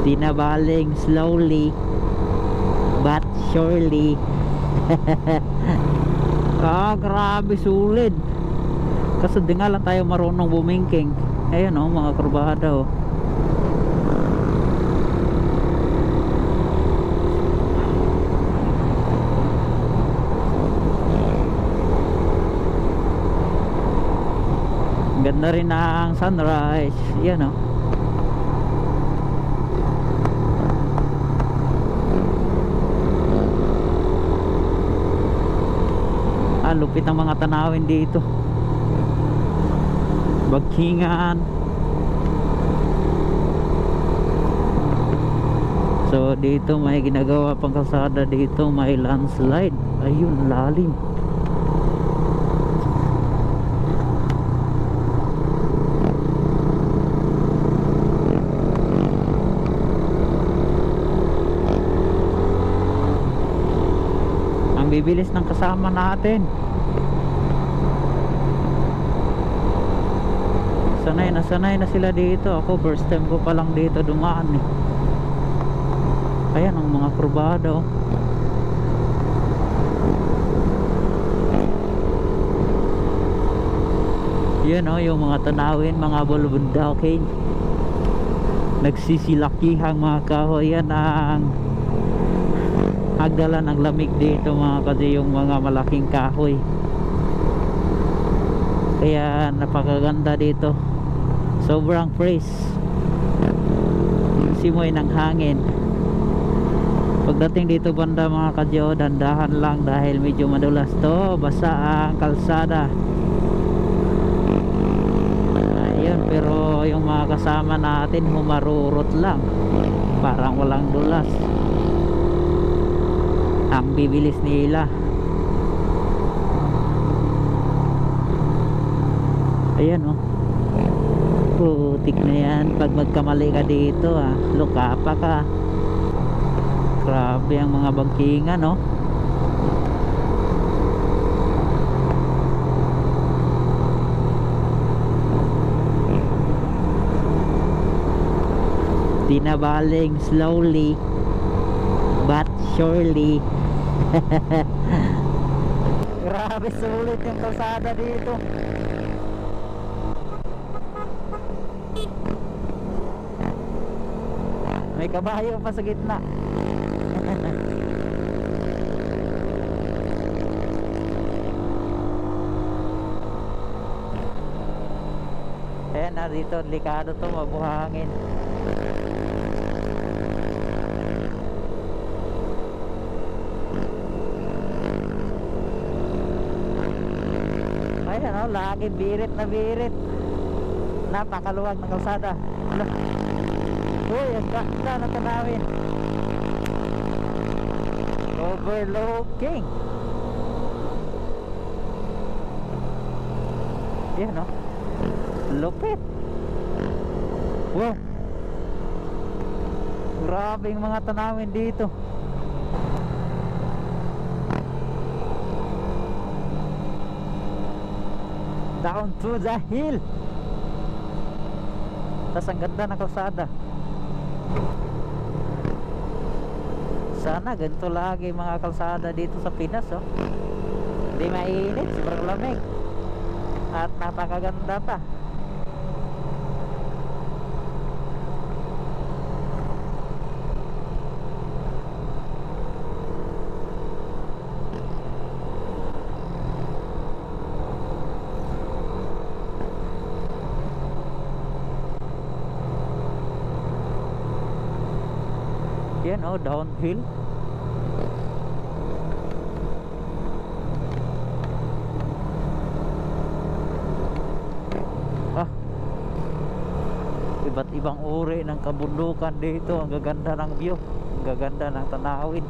Tinabaling slowly but surely. Grabe sulit. Kaso di nga lang tayo marunong bumingking. Ayan oh, mga kurbada oh. Ganda rin ang sunrise. Yan oh. Lupit ang mga tanawin dito. Bagkingan. So dito may ginagawa pang kalsada, dito may landslide. Ayun, lalim. Ang bibilis ng kasama natin. Sanay na sila dito. Ako first time ko pa lang dito dumaan eh. Ayan ang mga kurbada oh. Yan oh, yung mga tanawin, mga bulubundakin. Nagsisilakihang mga kahoy. Yan ang hagdalan ng lamig dito mga kasi yung mga malaking kahoy. Kaya napakaganda dito. Sobrang fresh. Simoy ng hangin. Pagdating dito banda mga kadyo, dandahan lang dahil medyo madulas to, basa ang kalsada. Ayun, pero yung mga kasama natin humarurot lang, parang walang dulas. Ang bibilis nila. Ayan oh, putik na yan. Pag magkamali ka dito lukapa ka. Grabe ang mga bangkingan no. Tinabaling slowly but surely. Grabe sulit yung kalsada dito. May kabayo pa sa gitna. Ayan na dito, delikado to, mabuhangin. Ayan o, lagi birit na birit. Napakaluwag ng kalsada. Uy, ang ganda na tanawin. Overlooking. Yan o, lupit. Wow, grabe yung mga tanawin dito. Down to the hill. Tas ang ganda ng kalsada. Sana ganito lagi mga kalsada dito sa Pinas oh. Hindi mainit, sobrang lamig. At napakaganda pa. Yan oh, downhill. Iba't ibang uri ng kabundukan dito. Ang gaganda ng view, ang gaganda ng tanawin.